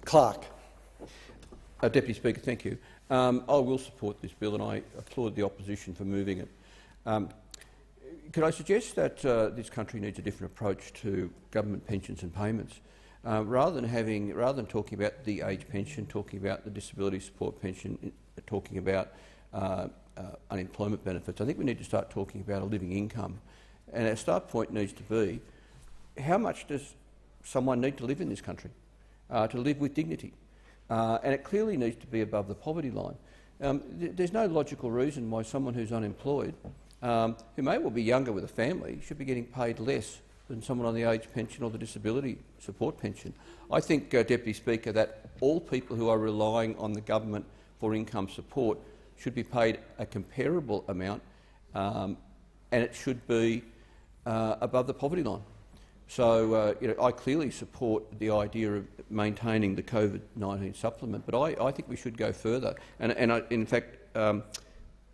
Clark. Deputy Speaker, thank you. I will support this bill, and I applaud the opposition for moving it. Could I suggest that this country needs a different approach to government pensions and payments? Rather than talking about the age pension, talking about the disability support pension, talking about unemployment benefits, I think we need to start talking about a living income. And our start point needs to be, how much does someone need to live in this country, to live with dignity? And it clearly needs to be above the poverty line. There's no logical reason why someone who's unemployed, who may well be younger with a family, should be getting paid less than someone on the age pension or the disability support pension. I think, Deputy Speaker, that all people who are relying on the government for income support should be paid a comparable amount, and it should be above the poverty line. So I clearly support the idea of maintaining the COVID-19 supplement, but I think we should go further. And in fact,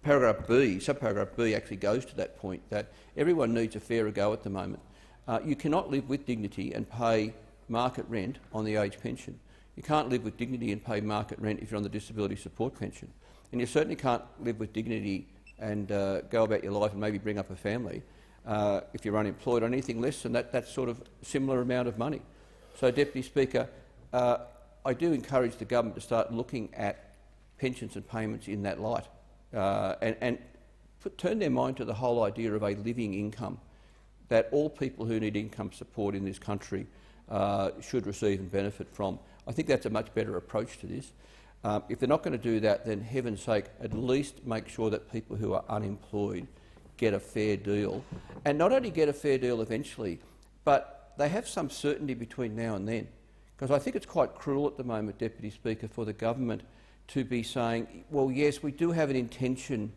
subparagraph B actually goes to that point, that everyone needs a fairer go at the moment. You cannot live with dignity and pay market rent on the age pension. You can't live with dignity and pay market rent if you're on the disability support pension. And you certainly can't live with dignity and go about your life and maybe bring up a family if you're unemployed on anything less than that sort of similar amount of money. So, Deputy Speaker, I do encourage the government to start looking at pensions and payments in that light and turn their mind to the whole idea of a living income that all people who need income support in this country should receive and benefit from. I think that's a much better approach to this. If they're not going to do that, then heaven's sake, at least make sure that people who are unemployed get a fair deal, and not only get a fair deal eventually, but they have some certainty between now and then. Because I think it's quite cruel at the moment, Deputy Speaker, for the government to be saying, well, yes, we do have an intention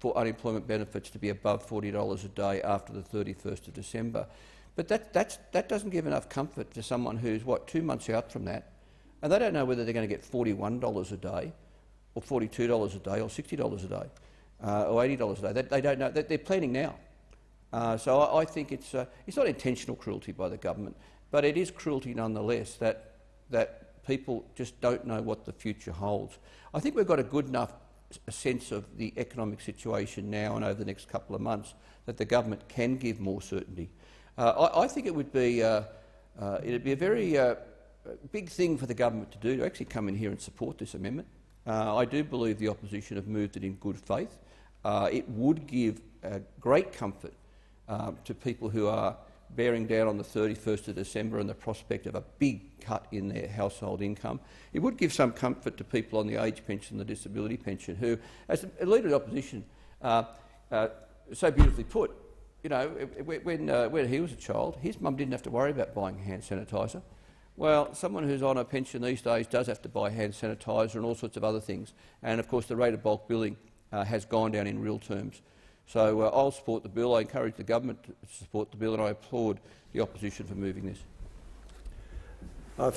for unemployment benefits to be above $40 a day after the 31st of December. But that doesn't give enough comfort to someone who's, 2 months out from that, and they don't know whether they're going to get $41 a day or $42 a day or $60 a day or $80 a day. They don't know. They're planning now. So I think it's not intentional cruelty by the government, but it is cruelty nonetheless that people just don't know what the future holds. I think we've got a good enough sense of the economic situation now and over the next couple of months that the government can give more certainty. I think it would be it'd be a very big thing for the government to do, to actually come in here and support this amendment. I do believe the opposition have moved it in good faith. It would give great comfort to people who are bearing down on the 31st of December and the prospect of a big cut in their household income. It would give some comfort to people on the age pension, the disability pension, who, as a leader of the opposition so beautifully put, when he was a child, his mum didn't have to worry about buying hand sanitiser. Well, someone who's on a pension these days does have to buy hand sanitiser and all sorts of other things. And of course, the rate of bulk billing has gone down in real terms. So I'll support the bill. I encourage the government to support the bill, and I applaud the opposition for moving this.